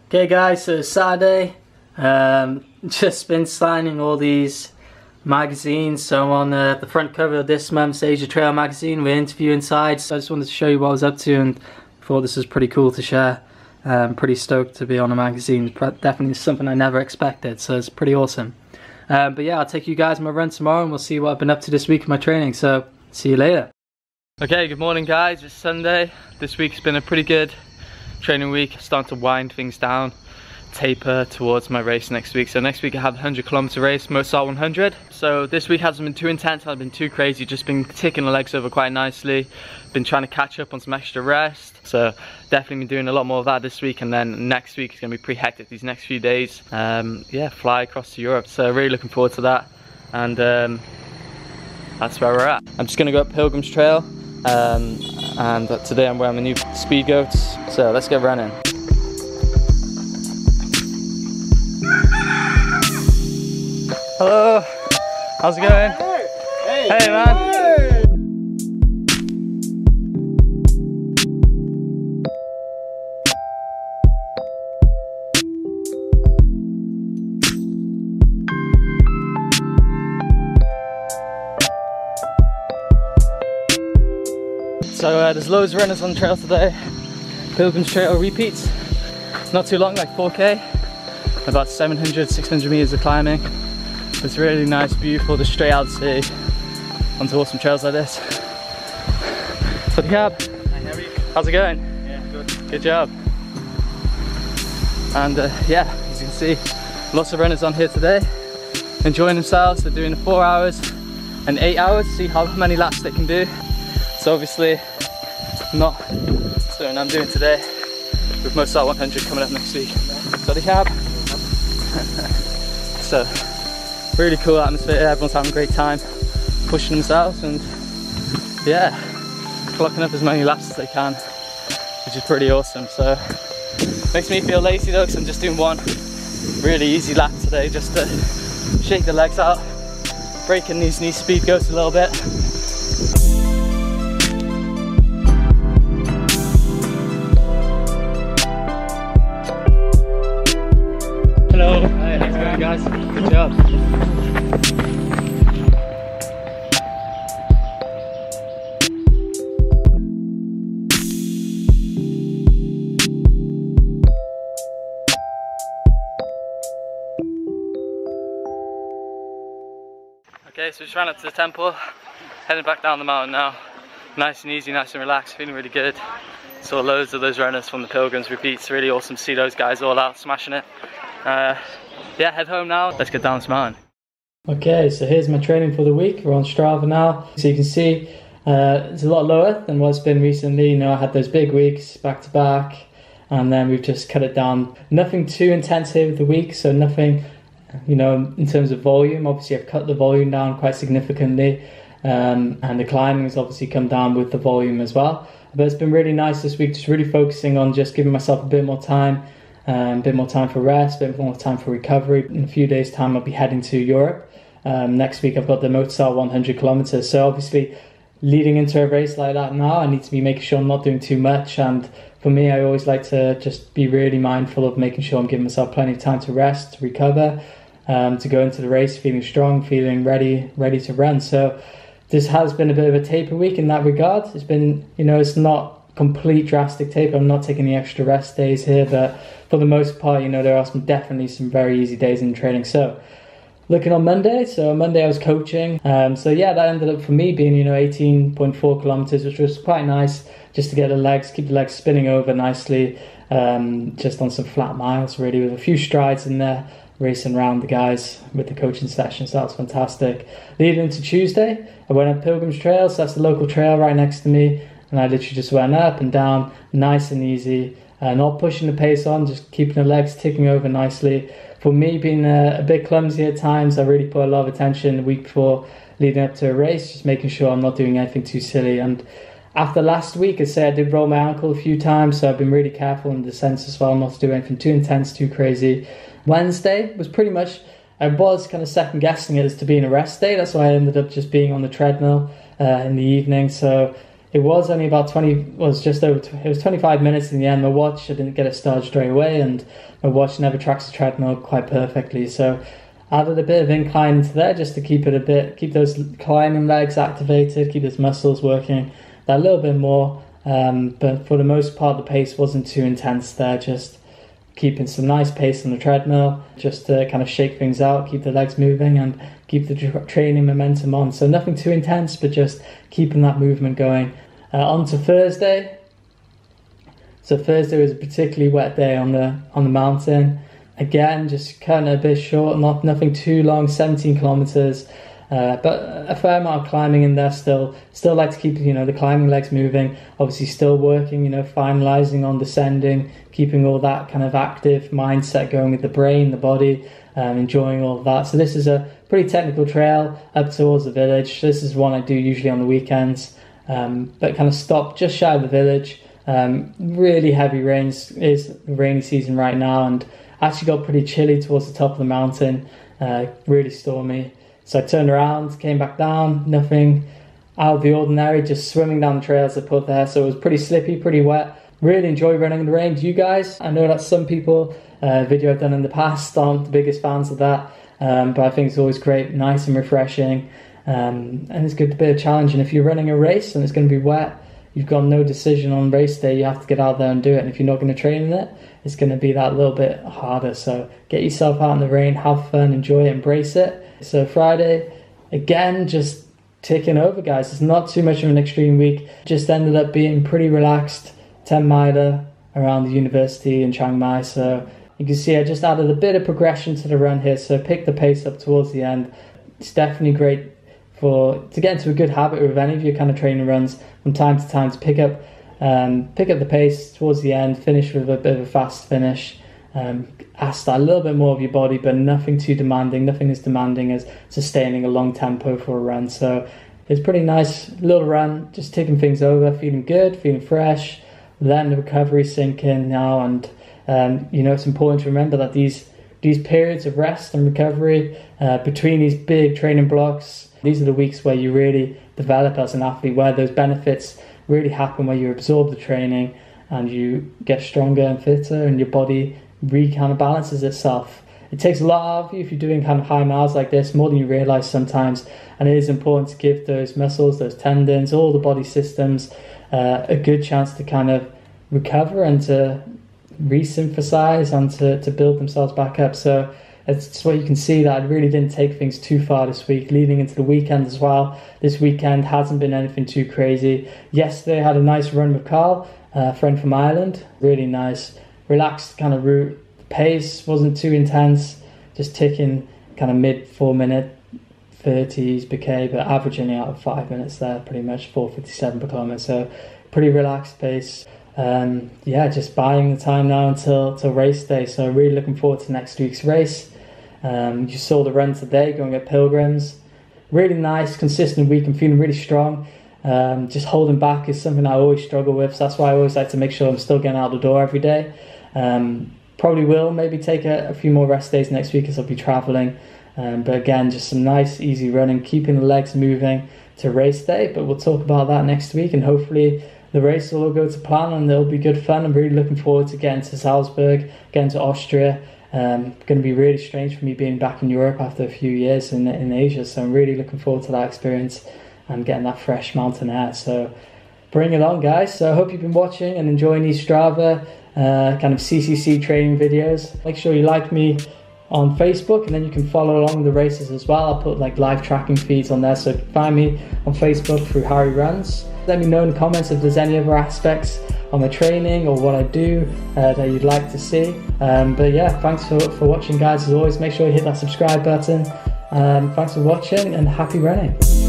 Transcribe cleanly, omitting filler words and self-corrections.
Okay guys, so it's Saturday. Just been signing all these magazines. So I'm on the front cover of this month's Asia Trail magazine with an interview inside. So I just wanted to show you what I was up to and thought this was pretty cool to share. I'm pretty stoked to be on a magazine. Definitely something I never expected, so it's pretty awesome. But yeah, I'll take you guys on my run tomorrow and we'll see what I've been up to this week in my training. So see you later. Okay, good morning guys, it's Sunday. This week's been a pretty good training week. Starting to wind things down, taper towards my race next week. So next week I have a 100km race, Mozart 100. So this week hasn't been too intense, hasn't been too crazy, just been ticking the legs over quite nicely. Been trying to catch up on some extra rest. So definitely been doing a lot more of that this week, and then next week is going to be pretty hectic these next few days. Yeah, fly across to Europe. So really looking forward to that. And that's where we're at. I'm just going to go up Pilgrim's Trail. And today I'm wearing my new speed goats, so let's get running. Hello, how's it going? Hey, hey man. Hey. So there's loads of runners on the trail today. Pilgrim's Trail repeats. Not too long, like 4k. About 700, 600 meters of climbing. It's really nice, beautiful, just straight out to sea onto awesome trails like this. What's up? How's it going? Yeah, good. Good job. And yeah, as you can see, lots of runners on here today, enjoying themselves. They're doing 4 hours and 8 hours, see how many laps they can do. So obviously not something I'm doing today, with Mozart 100 coming up next week. Sorry cab. So really cool atmosphere, everyone's having a great time, pushing themselves and yeah, clocking up as many laps as they can, which is pretty awesome. So makes me feel lazy though, because I'm just doing one really easy lap today, just to shake the legs out, breaking these knee speed goats a little bit. Hello. Hey, how's it going guys? Good job. Okay, so we just ran up to the temple, heading back down the mountain now. Nice and easy, nice and relaxed, feeling really good. Saw loads of those runners from the Pilgrims repeats, really awesome to see those guys all out smashing it. Yeah, head home now, let's get down this mountain. Okay, so here's my training for the week. We're on Strava now. So you can see it's a lot lower than what it's been recently. You know, I had those big weeks back to back, and then we've just cut it down. Nothing too intense here with the week, so nothing, you know, in terms of volume. Obviously I've cut the volume down quite significantly, and the climbing has obviously come down with the volume as well. But it's been really nice this week, just really focusing on just giving myself a bit more time. A bit more time for rest, a bit more time for recovery. In a few days time I'll be heading to Europe. Next week I've got the Mozart 100 kilometers. So obviously leading into a race like that now, I need to be making sure I'm not doing too much. And for me, I always like to just be really mindful of making sure I'm giving myself plenty of time to rest, to recover, to go into the race feeling strong, feeling ready to run. So this has been a bit of a taper week in that regard. It's been, you know, it's not complete drastic taper. I'm not taking the extra rest days here, but for the most part, you know, there are definitely some very easy days in training. So looking on Monday, so Monday I was coaching. So yeah, that ended up for me being, you know, 18.4 kilometers, which was quite nice, just to get the legs, keep the legs spinning over nicely, just on some flat miles really, with a few strides in there, racing around the guys with the coaching sessions. So that was fantastic. Leading into Tuesday, I went up Pilgrim's Trail, so that's the local trail right next to me, and I literally just went up and down, nice and easy, not pushing the pace on, just keeping the legs ticking over nicely. For me, being a bit clumsy at times, I really put a lot of attention the week before leading up to a race, just making sure I'm not doing anything too silly. And after last week, I say I did roll my ankle a few times, so I've been really careful in the sense as well not to do anything too intense, too crazy. Wednesday was pretty much, I was kind of second guessing it as to being a rest day. That's why I ended up just being on the treadmill in the evening. So It was only about 20, was just over, it was 25 minutes in the end. My watch, I didn't get it started straight away, and my watch never tracks the treadmill quite perfectly. So added a bit of incline into there just to keep it a bit, keep those climbing legs activated, keep those muscles working that little bit more. But for the most part, the pace wasn't too intense there, just keeping some nice pace on the treadmill, just to kind of shake things out, keep the legs moving and keep the training momentum on. So nothing too intense, but just keeping that movement going. On to Thursday. So Thursday was a particularly wet day on the mountain. Again, just cutting it a bit short, nothing too long, 17 kilometers. But a fair amount of climbing in there still like to keep, you know, the climbing legs moving, obviously still working, you know, finalizing on descending, keeping all that kind of active mindset going with the brain, the body, enjoying all of that. So this is a pretty technical trail up towards the village. This is one I do usually on the weekends, but kind of stopped just shy of the village. Really heavy rains, is the rainy season right now, and actually got pretty chilly towards the top of the mountain, really stormy. So I turned around, came back down, nothing out of the ordinary, just swimming down the trails I put there. So it was pretty slippy, pretty wet. Really enjoy running in the rain. Do you guys? I know that some people, video I've done in the past, aren't the biggest fans of that, but I think it's always great, nice and refreshing, and it's good to be a challenge. And if you're running a race and it's going to be wet, you've got no decision on race day, you have to get out there and do it. And if you're not going to train in it, it's going to be that little bit harder. So get yourself out in the rain, have fun, enjoy it, embrace it. So Friday, again, just ticking over, guys. It's not too much of an extreme week. Just ended up being pretty relaxed, 10 miler around the university in Chiang Mai. So you can see I just added a bit of progression to the run here. So pick the pace up towards the end. It's definitely great to get into a good habit with any of your kind of training runs from time to time, to pick up the pace towards the end, finish with a bit of a fast finish. Ask that a little bit more of your body, but nothing too demanding, nothing as demanding as sustaining a long tempo for a run. So it's pretty nice little run, just taking things over, feeling good, feeling fresh, letting the recovery sink in now. And you know, it's important to remember that these periods of rest and recovery between these big training blocks, these are the weeks where you really develop as an athlete, where those benefits really happen, where you absorb the training and you get stronger and fitter, and your body kind of balances itself. It takes a lot out of you if you're doing kind of high miles like this, more than you realize sometimes, and it is important to give those muscles, those tendons, all the body systems a good chance to kind of recover and to resynthesize and to build themselves back up. So it's what you can see, that I really didn't take things too far this week, leading into the weekend as well. This weekend hasn't been anything too crazy. Yesterday I had a nice run with Carl, a friend from Ireland, really nice, relaxed kind of route. Pace wasn't too intense, just ticking kind of mid 4 minute 30s per k, but averaging out of 5 minutes there, pretty much 4:57 per kilometer. So pretty relaxed pace. Yeah, just buying the time now until race day. So really looking forward to next week's race. You saw the run today, going at Pilgrims. Really nice, consistent week. I'm feeling really strong. Just holding back is something I always struggle with. So that's why I always like to make sure I'm still getting out the door every day. Probably will maybe take a few more rest days next week as I'll be traveling. But again, just some nice, easy running, keeping the legs moving to race day. But we'll talk about that next week, and hopefully the race will all go to plan and it'll be good fun. I'm really looking forward to getting to Salzburg, getting to Austria. Going to be really strange for me being back in Europe after a few years in Asia. So I'm really looking forward to that experience and getting that fresh mountain air. So bring it on, guys. So I hope you've been watching and enjoying these Strava kind of CCC training videos. Make sure you like me on Facebook, and then you can follow along the races as well. I'll put like live tracking feeds on there, so find me on Facebook through Harry Runs. Let me know in the comments if there's any other aspects of my training or what I do that you'd like to see. But yeah, thanks for watching, guys. As always, make sure you hit that subscribe button. Thanks for watching, and happy running.